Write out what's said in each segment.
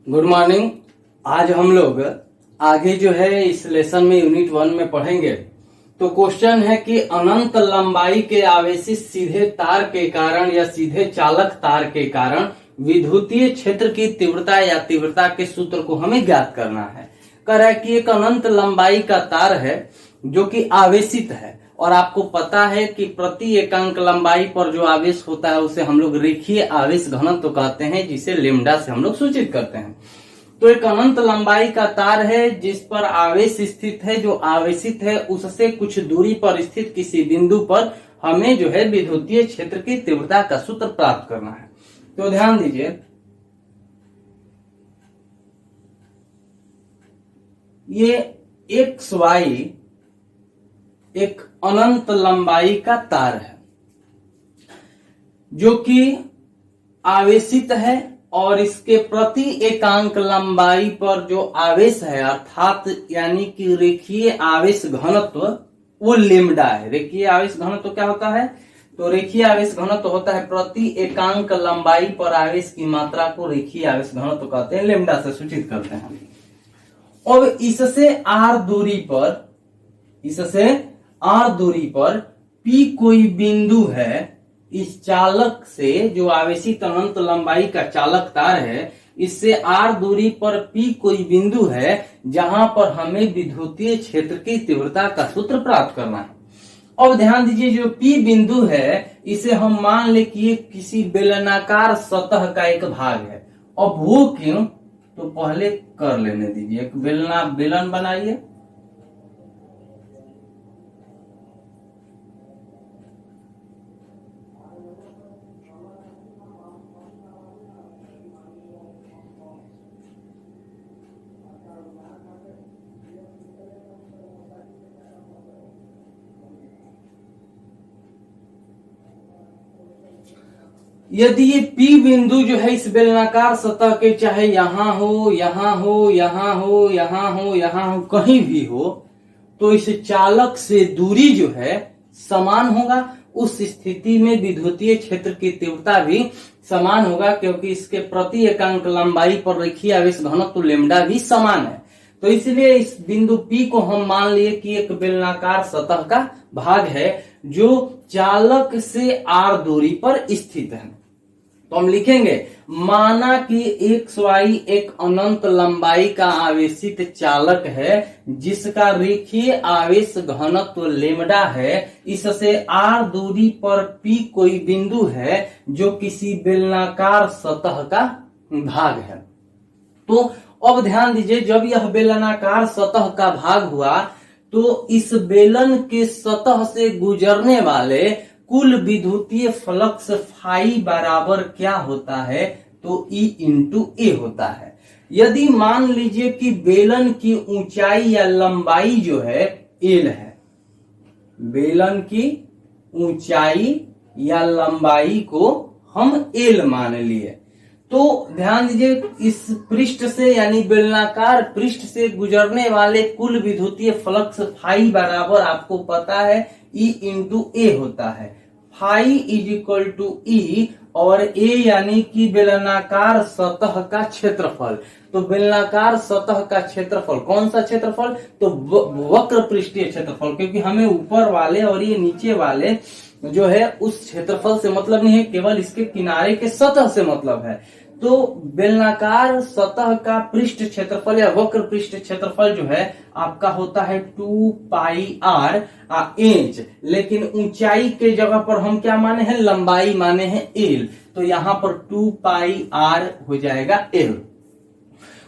Good morning. आज हम लोग आगे जो है इस लेसन में यूनिट 1 में पढ़ेंगे। तो क्वेश्चन है कि अनंत लंबाई के आवेशित सीधे तार के कारण या सीधे चालक तार के कारण विद्युतीय क्षेत्र की तीव्रता या तीव्रता के सूत्र को हमें ज्ञात करना है। कह रहा है कि एक अनंत लंबाई का तार है जो कि आवेशित है और आपको पता है कि प्रति एकांक लंबाई पर जो आवेश होता है उसे हम लोग रेखीय आवेश घनत्व कहते हैं, जिसे लेमडा से हम लोग सूचित करते हैं। तो एक अनंत लंबाई का तार है जिस पर आवेश स्थित है, जो आवेशित है उससे कुछ दूरी पर स्थित किसी बिंदु पर हमें जो है विद्युतीय क्षेत्र की तीव्रता का सूत्र प्राप्त करना है। तो ध्यान दीजिए, ये एक्स वाई एक अनंत लंबाई का तार है जो कि आवेशित है और इसके प्रति एकांक लंबाई पर जो आवेश है अर्थात यानी कि रेखीय आवेश घनत्व वो लेमडा है। रेखीय आवेश घनत्व क्या होता है? तो रेखीय आवेश घनत्व होता है प्रति एकांक लंबाई पर आवेश की मात्रा को रेखीय आवेश घनत्व कहते हैं, लेमडा से सूचित करते हैं। और इससे आर दूरी पर पी कोई बिंदु है, इस चालक से जो आवेशित अनंत लंबाई का चालक तार है इससे आर दूरी पर पी कोई बिंदु है जहां पर हमें विद्युतीय क्षेत्र की तीव्रता का सूत्र प्राप्त करना है। अब ध्यान दीजिए, जो पी बिंदु है इसे हम मान ले कि ये किसी बेलनाकार सतह का एक भाग है। अब वो क्यों? तो पहले कर लेने दीजिए, एक बेलन बनाइए। यदि ये P बिंदु जो है इस बेलनाकार सतह के चाहे यहां हो, यहां हो, यहां हो, यहां हो, यहां हो, कहीं भी हो, तो इस चालक से दूरी जो है समान होगा। उस स्थिति में विद्युतीय क्षेत्र की तीव्रता भी समान होगा क्योंकि इसके प्रति एकांक लंबाई पर रेखीय आवेश घनत्व लेमडा भी समान है। तो इसलिए इस बिंदु P को हम मान लिए कि एक बेलनाकार सतह का भाग है जो चालक से R दूरी पर स्थित है। तो हम लिखेंगे, माना कि एक्स वाई एक अनंत लंबाई का आवेशित चालक है जिसका रेखीय आवेश घनत्व लेमडा है। इससे आर दूरी पर पी कोई बिंदु है जो किसी बेलनाकार सतह का भाग है। तो अब ध्यान दीजिए, जब यह बेलनाकार सतह का भाग हुआ तो इस बेलन के सतह से गुजरने वाले कुल विद्युतीय फ्लक्स फाई बराबर क्या होता है? तो E इंटू ए होता है। यदि मान लीजिए कि बेलन की ऊंचाई या लंबाई जो है L है, बेलन की ऊंचाई या लंबाई को हम L मान लिए, तो ध्यान दीजिए इस पृष्ठ से यानी बेलनाकार पृष्ठ से गुजरने वाले कुल विद्युतीय फ्लक्स फाई बराबर आपको पता है E इंटू ए होता है। Phi is equal to E और ए यानी कि बेलनाकार सतह का क्षेत्रफल। तो बेलनाकार सतह का क्षेत्रफल कौन सा क्षेत्रफल? तो वक्र पृष्ठीय क्षेत्रफल, क्योंकि हमें ऊपर वाले और ये नीचे वाले जो है उस क्षेत्रफल से मतलब नहीं है, केवल इसके किनारे के सतह से मतलब है। तो बेलनाकार सतह का पृष्ठ क्षेत्रफल या वक्र पृष्ठ क्षेत्रफल जो है आपका होता है 2 पाई r इंच, लेकिन ऊंचाई के जगह पर हम क्या माने हैं? लंबाई माने हैं L। तो यहां पर 2 पाई r हो जाएगा L।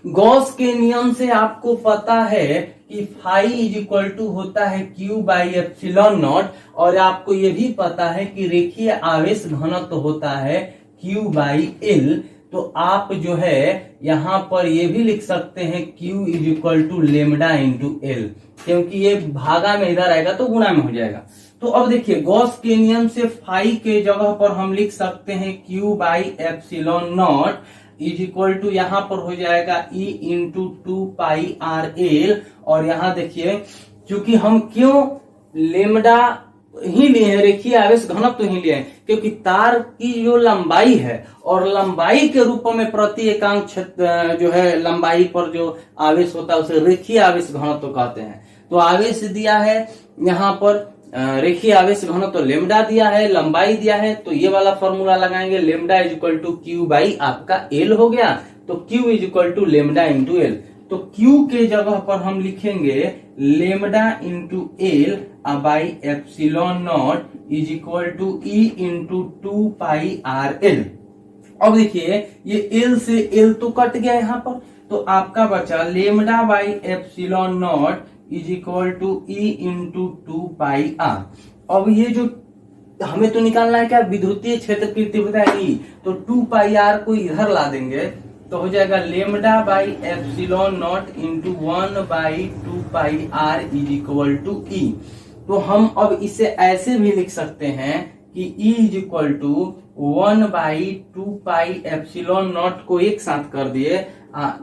गॉस के नियम से आपको पता है कि फाई इज इक्वल टू होता है Q बाई एप्सिलॉन नॉट, और आपको ये भी पता है कि रेखीय आवेश घनत्व होता है Q बाई L। तो आप जो है यहां पर ये भी लिख सकते हैं Q is equal to lambda into L, क्योंकि ये भागा में इधर आएगा तो गुणा में हो जाएगा। तो अब देखिए, गॉस के नियम से फाई के जगह पर हम लिख सकते हैं Q by epsilon naught is equal to यहां पर हो जाएगा E into 2 pi r l. और यहां देखिए, चूंकि हम क्यों लेमडा ही लिए हैं, रेखीय आवेश घनत्व ही लिए हैं, क्योंकि तार की जो लंबाई है और लंबाई के रूप में प्रति एकांक क्षेत्र जो है लंबाई पर जो आवेश होता है उसे रेखीय आवेश घनत्व कहते हैं। तो आवेश दिया है यहाँ पर रेखीय आवेश घनत्व तो लेमडा दिया है, लंबाई दिया है, तो ये वाला फॉर्मूला लगाएंगे, lambda is equal to q by आपका एल हो गया। तो q is equal to lambda into l. तो क्यू के जगह पर हम लिखेंगे lambda into l by epsilon naught is equal to E into 2 pi r l. अब देखिए ये एल से एल तो कट गया यहाँ पर, तो आपका बचा lambda by epsilon naught is equal to E into 2 pi r. अब ये जो हमें तो निकालना है क्या, विद्युतीय क्षेत्र की तीव्रता ई, तो 2 पाई आर को इधर ला देंगे तो हो जाएगा lambda by epsilon naught into 1 by 2 pi r is equal to E. तो हम अब इसे ऐसे भी लिख सकते हैं कि E is equal to 1 by 2 pi epsilon naught को एक साथ कर दिए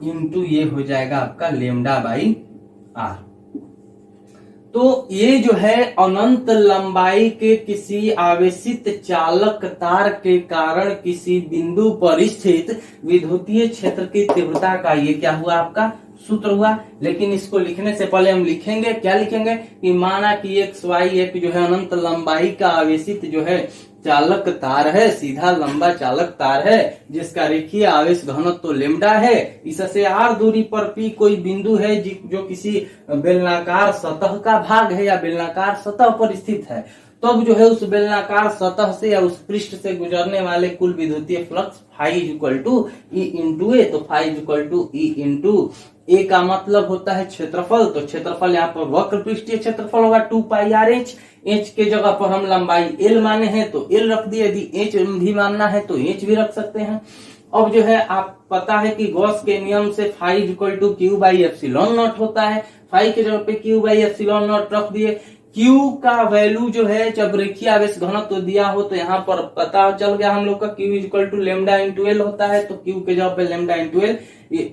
इंटू ये हो जाएगा आपका लेमडा बाई आर। तो ये जो है अनंत लंबाई के किसी आवेशित चालक तार के कारण किसी बिंदु पर स्थित विद्युतीय क्षेत्र की तीव्रता का ये क्या हुआ आपका सूत्र हुआ। लेकिन इसको लिखने से पहले हम लिखेंगे क्या, लिखेंगे कि माना कि एक्स वाई एक जो है अनंत लंबाई का आवेशित जो है चालक तार है, सीधा लंबा चालक तार है जिसका रेखीय आवेश घनत्व तो लेमडा है। इससे आर दूरी पर पी कोई बिंदु है जो किसी बेलनाकार सतह का भाग है या बेलनाकार सतह पर स्थित है। तब जो है उस बेलनाकार सतह से या उस पृष्ठ से गुजरने वाले कुल विद्युतीय flux phi is equal to E into A. तो phi is equal to E into A का मतलब होता है क्षेत्रफल, तो क्षेत्रफल यहाँ पर वक्र पृष्ठीय क्षेत्रफल होगा 2 पाई आर एच। एच के जगह पर हम लंबाई एल माने हैं तो एल रख दिए, यदि एच भी मानना है तो एच भी रख सकते हैं। अब जो है आप पता है कि गॉस के नियम से phi is equal to q by epsilon naught होता है। फाई के जगह पे क्यू बाई एप्सिलॉन नॉट रख दिए। क्यू का वैल्यू जो है जब रेखीय आवेश घनत्व तो दिया हो तो यहाँ पर पता चल गया हम लोग का q is equal to lambda into l होता है। तो क्यू के जगह पे lambda into l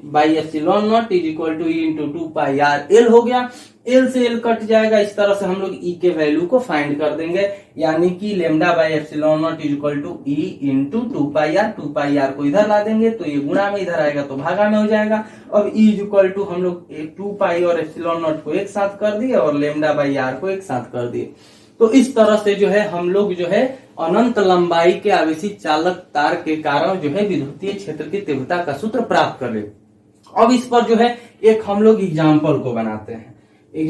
by epsilon naught is equal to E into 2 pi r l हो गया। एल से एल कट जाएगा, इस तरह से हम लोग ई के वैल्यू को फाइंड कर देंगे, यानी कि lambda by epsilon naught is equal to E into 2 pi r. 2 pi r को इधर ला देंगे तो ये गुणा में इधर आएगा तो भागा में हो जाएगा। अब ई इज इक्वल टू हम लोग 2 पाई और एप्सिलॉन नॉट को एक साथ कर दिए और लेमडा बाई आर को एक साथ कर दिए। तो इस तरह से जो है हम लोग जो है अनंत लंबाई के आवेशित चालक तार के कारण जो है विद्युतीय क्षेत्र की तीव्रता का सूत्र प्राप्त कर ले। अब इस पर जो है एक हम लोग एग्जाम्पल को बनाते हैं। एक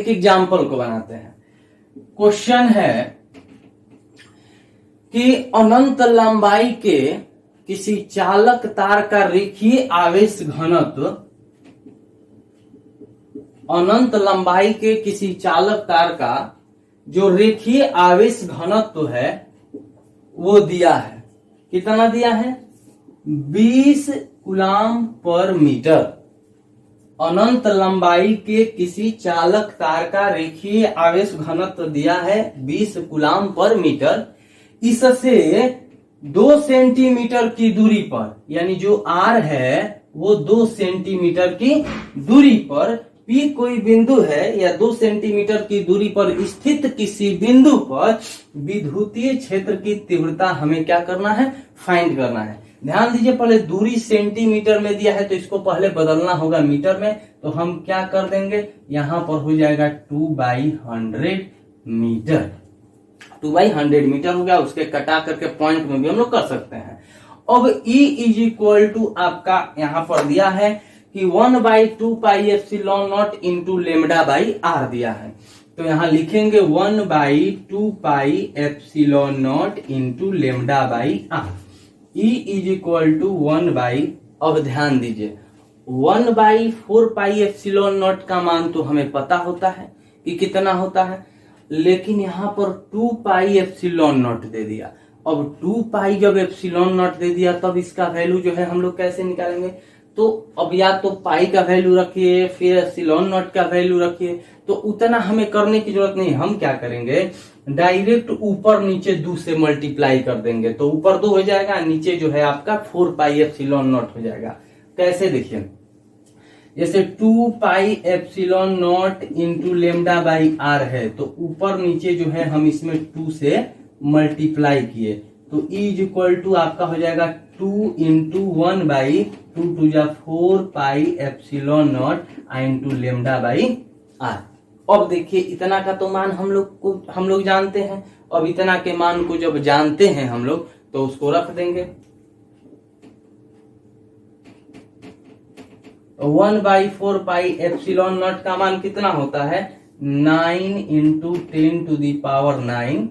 एग्जाम्पल को बनाते हैं। क्वेश्चन है कि अनंत लंबाई के किसी चालक तार का रेखीय आवेश घनत्व, अनंत लंबाई के किसी चालक तार का जो रेखीय आवेश घनत्व है वो दिया है। कितना दिया है? 20 कूलाम पर मीटर। अनंत लंबाई के किसी चालक तार का रेखीय आवेश घनत्व दिया है 20 कूलाम पर मीटर। इससे 2 सेंटीमीटर की दूरी पर, यानी जो आर है वो 2 सेंटीमीटर की दूरी पर पी कोई बिंदु है या 2 सेंटीमीटर की दूरी पर स्थित किसी बिंदु पर विद्युतीय क्षेत्र की तीव्रता हमें क्या करना है? फाइंड करना है। ध्यान दीजिए, पहले दूरी सेंटीमीटर में दिया है तो इसको पहले बदलना होगा मीटर में। तो हम क्या कर देंगे, यहां पर हो जाएगा 2/100 मीटर। 2/100 मीटर हो गया। उसके कटा करके पॉइंट में भी हम लोग कर सकते हैं। अब E इज इक्वल टू आपका यहां पर दिया है कि 1/2 pi epsilon naught into lambda by r दिया है। तो यहां लिखेंगे 1/2 pi epsilon naught into lambda by r. E is equal to 1/, अब ध्यान दीजिए 1/4 पाई एप्सिलॉन नॉट का मान तो हमें पता होता है कि कितना होता है, लेकिन यहां पर 2 पाई एप्सिलॉन नॉट दे दिया। अब 2 पाई जब एप्सिलॉन नॉट दे दिया तब इसका वैल्यू जो है हम लोग कैसे निकालेंगे? तो अब या तो पाई का वैल्यू रखिए फिर एप्सिलॉन नॉट का वैल्यू रखिए, तो उतना हमें करने की जरूरत नहीं। हम क्या करेंगे, डायरेक्ट ऊपर नीचे 2 से मल्टीप्लाई कर देंगे। तो ऊपर 2 हो जाएगा, नीचे जो है आपका 4 पाई एप्सिलॉन नॉट हो जाएगा। कैसे? देखिए जैसे 2πε0 इंटू लेमडा बाई आर है, तो ऊपर नीचे जो है हम इसमें 2 से मल्टीप्लाई किए, तो E इज इक्वल टू आपका हो जाएगा 2 into 1/2 into lambda by r. अब देखिए इतना का तो मान हम लोग जानते हैं। अब इतना के मान को जब जानते हैं हम लोग तो उसको रख देंगे। 1/4πε0 का मान कितना होता है 9 इंटू 10⁹,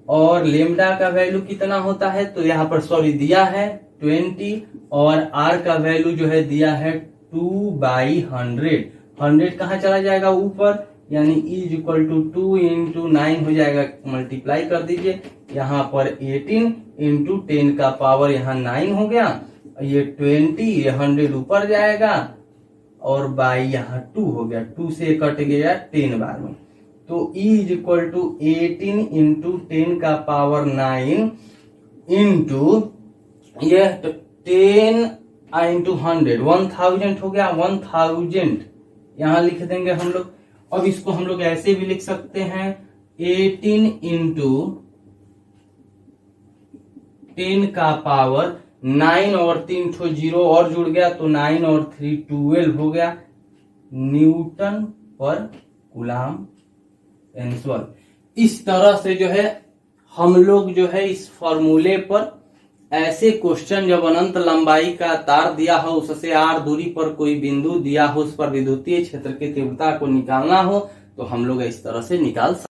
और लेमडा का वैल्यू कितना होता है, तो यहाँ पर सॉरी दिया है 20, और आर का वैल्यू जो है दिया है 2/100। 100 कहाँ चला जाएगा ऊपर, यानी E is equal to 2 into 9 हो जाएगा, मल्टीप्लाई कर दीजिए। यहाँ पर 18 इंटू 10 का पावर यहाँ 9 हो गया, ये 20, ये 100 ऊपर जाएगा, और बाई यहाँ 2 हो गया, 2 से कट गया 10 बार में, तो E is equal to 18 into 10 का पावर 9 इंटू ये 10 इंटू 100, 1000 हो गया, 1000 यहाँ लिख देंगे हम लोग। अब इसको हम लोग ऐसे भी लिख सकते हैं 18 इंटू 10 का पावर 9 और 3 ठो 0 और जुड़ गया, तो 9 और 3 12 हो गया न्यूटन पर कूलम आंसर। इस तरह से जो है हम लोग जो है इस फॉर्मूले पर ऐसे क्वेश्चन जब अनंत लंबाई का तार दिया हो, उससे r दूरी पर कोई बिंदु दिया हो, उस पर विद्युतीय क्षेत्र की तीव्रता को निकालना हो, तो हम लोग इस तरह से निकाल सकते हैं।